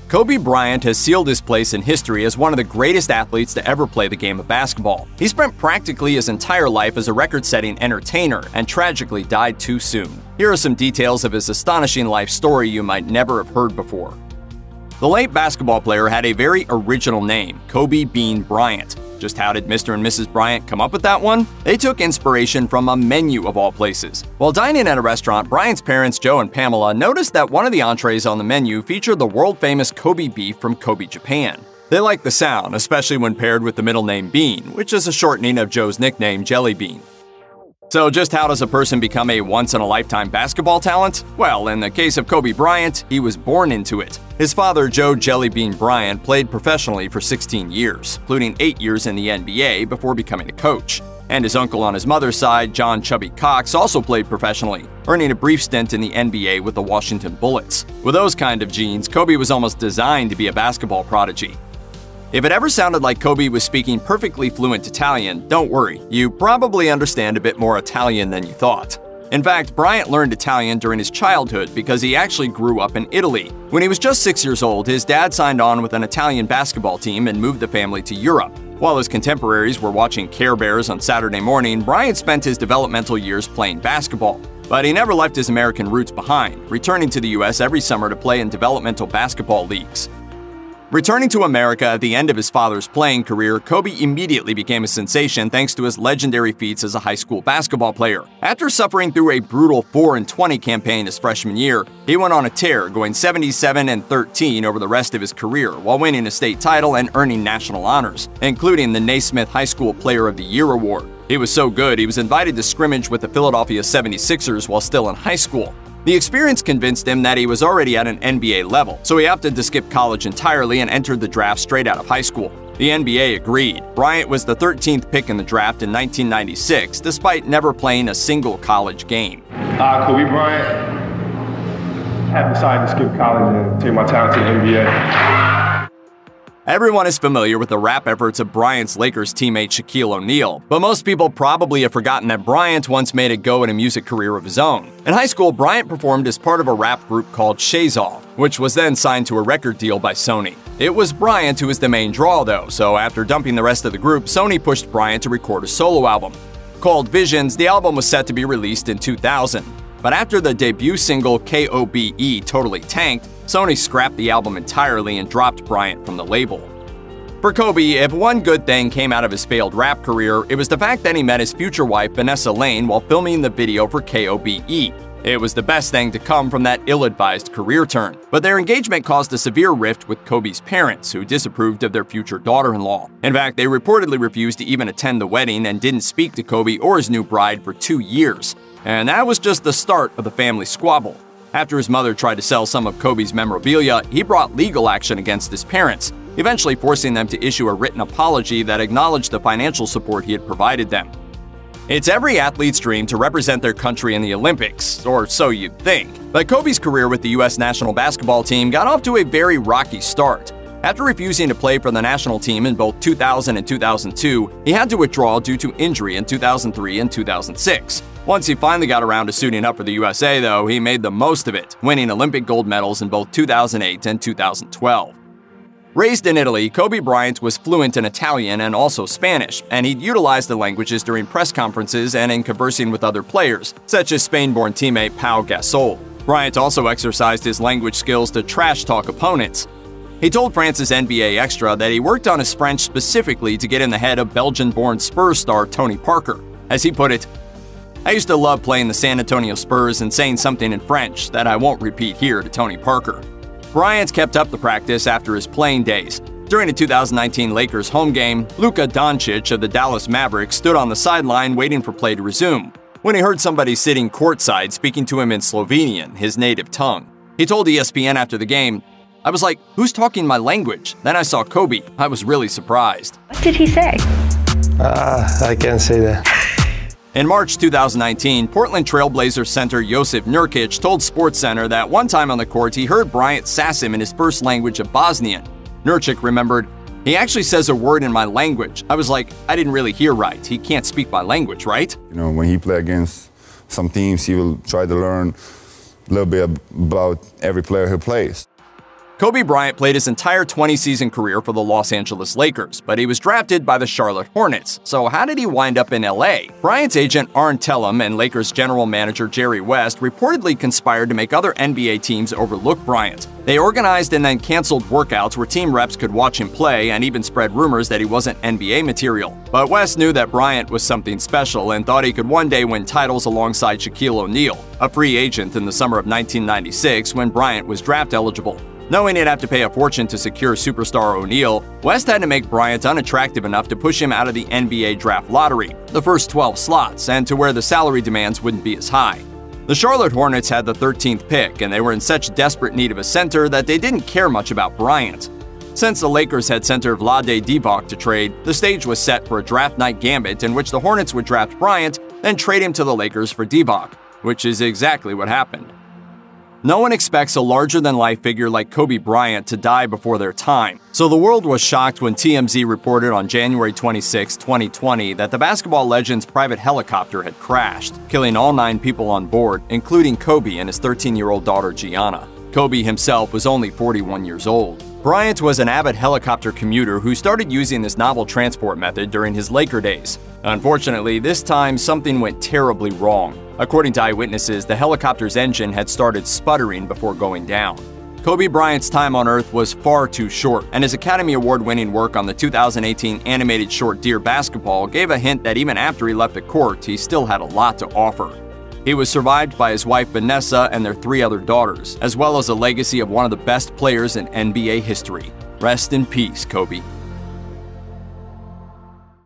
Kobe Bryant has sealed his place in history as one of the greatest athletes to ever play the game of basketball. He spent practically his entire life as a record-setting entertainer and tragically died too soon. Here are some details of his astonishing life story you might never have heard before. The late basketball player had a very original name, Kobe Bean Bryant. Just how did Mr. and Mrs. Bryant come up with that one? They took inspiration from a menu of all places. While dining at a restaurant, Bryant's parents, Joe and Pamela, noticed that one of the entrees on the menu featured the world-famous Kobe beef from Kobe, Japan. They liked the sound, especially when paired with the middle name Bean, which is a shortening of Joe's nickname Jelly Bean. So just how does a person become a once-in-a-lifetime basketball talent? Well, in the case of Kobe Bryant, he was born into it. His father, Joe Jelly Bean Bryant, played professionally for 16 years, including 8 years in the NBA before becoming a coach. And his uncle on his mother's side, John Chubby Cox, also played professionally, earning a brief stint in the NBA with the Washington Bullets. With those kind of genes, Kobe was almost designed to be a basketball prodigy. If it ever sounded like Kobe was speaking perfectly fluent Italian, don't worry, you probably understand a bit more Italian than you thought. In fact, Bryant learned Italian during his childhood because he actually grew up in Italy. When he was just 6 years old, his dad signed on with an Italian basketball team and moved the family to Europe. While his contemporaries were watching Care Bears on Saturday morning, Bryant spent his developmental years playing basketball. But he never left his American roots behind, returning to the US every summer to play in developmental basketball leagues. Returning to America at the end of his father's playing career, Kobe immediately became a sensation thanks to his legendary feats as a high school basketball player. After suffering through a brutal 4-20 campaign his freshman year, he went on a tear, going 77-13 over the rest of his career, while winning a state title and earning national honors, including the Naismith High School Player of the Year award. He was so good, he was invited to scrimmage with the Philadelphia 76ers while still in high school. The experience convinced him that he was already at an NBA level, so he opted to skip college entirely and entered the draft straight out of high school. The NBA agreed. Bryant was the 13th pick in the draft in 1996, despite never playing a single college game. Kobe Bryant, have decided to skip college and take my talent to the NBA. Everyone is familiar with the rap efforts of Bryant's Lakers teammate Shaquille O'Neal, but most people probably have forgotten that Bryant once made a go at a music career of his own. In high school, Bryant performed as part of a rap group called Shazal, which was then signed to a record deal by Sony. It was Bryant who was the main draw though, so after dumping the rest of the group, Sony pushed Bryant to record a solo album. Called Visions, the album was set to be released in 2000. But after the debut single KOBE totally tanked, Sony scrapped the album entirely and dropped Bryant from the label. For Kobe, if one good thing came out of his failed rap career, it was the fact that he met his future wife Vanessa Lane while filming the video for KOBE. It was the best thing to come from that ill-advised career turn. But their engagement caused a severe rift with Kobe's parents, who disapproved of their future daughter-in-law. In fact, they reportedly refused to even attend the wedding and didn't speak to Kobe or his new bride for 2 years. And that was just the start of the family squabble. After his mother tried to sell some of Kobe's memorabilia, he brought legal action against his parents, eventually forcing them to issue a written apology that acknowledged the financial support he had provided them. It's every athlete's dream to represent their country in the Olympics, or so you'd think. But Kobe's career with the US national basketball team got off to a very rocky start. After refusing to play for the national team in both 2000 and 2002, he had to withdraw due to injury in 2003 and 2006. Once he finally got around to suiting up for the USA, though, he made the most of it, winning Olympic gold medals in both 2008 and 2012. Raised in Italy, Kobe Bryant was fluent in Italian and also Spanish, and he'd utilized the languages during press conferences and in conversing with other players, such as Spain-born teammate Pau Gasol. Bryant also exercised his language skills to trash-talk opponents. He told France's NBA Extra that he worked on his French specifically to get in the head of Belgian-born Spurs star Tony Parker. As he put it, "I used to love playing the San Antonio Spurs and saying something in French that I won't repeat here to Tony Parker." Bryant kept up the practice after his playing days. During a 2019 Lakers home game, Luka Doncic of the Dallas Mavericks stood on the sideline waiting for play to resume, when he heard somebody sitting courtside speaking to him in Slovenian, his native tongue. He told ESPN after the game, "I was like, who's talking my language? Then I saw Kobe. I was really surprised." What did he say? I can't say that. In March 2019, Portland Trailblazers center Josip Nurkic told SportsCenter that one time on the court he heard Bryant sass him in his first language of Bosnian. Nurkic remembered, "He actually says a word in my language. I was like, I didn't really hear right. He can't speak my language, right?" You know, when he play against some teams, he will try to learn a little bit about every player who plays. Kobe Bryant played his entire 20-season career for the Los Angeles Lakers, but he was drafted by the Charlotte Hornets. So how did he wind up in LA? Bryant's agent Untold and Lakers general manager Jerry West reportedly conspired to make other NBA teams overlook Bryant. They organized and then canceled workouts where team reps could watch him play and even spread rumors that he wasn't NBA material. But West knew that Bryant was something special and thought he could one day win titles alongside Shaquille O'Neal, a free agent in the summer of 1996 when Bryant was draft eligible. Knowing he'd have to pay a fortune to secure superstar O'Neal, West had to make Bryant unattractive enough to push him out of the NBA draft lottery, the first 12 slots, and to where the salary demands wouldn't be as high. The Charlotte Hornets had the 13th pick, and they were in such desperate need of a center that they didn't care much about Bryant. Since the Lakers had center Vlade Divac to trade, the stage was set for a draft night gambit in which the Hornets would draft Bryant, then trade him to the Lakers for Divac, which is exactly what happened. No one expects a larger-than-life figure like Kobe Bryant to die before their time, so the world was shocked when TMZ reported on January 26, 2020 that the basketball legend's private helicopter had crashed, killing all 9 people on board, including Kobe and his 13-year-old daughter Gianna. Kobe himself was only 41 years old. Bryant was an avid helicopter commuter who started using this novel transport method during his Laker days. Unfortunately, this time something went terribly wrong. According to eyewitnesses, the helicopter's engine had started sputtering before going down. Kobe Bryant's time on Earth was far too short, and his Academy Award-winning work on the 2018 animated short Dear Basketball gave a hint that even after he left the court, he still had a lot to offer. He was survived by his wife Vanessa and their 3 other daughters, as well as a legacy of one of the best players in NBA history. Rest in peace, Kobe.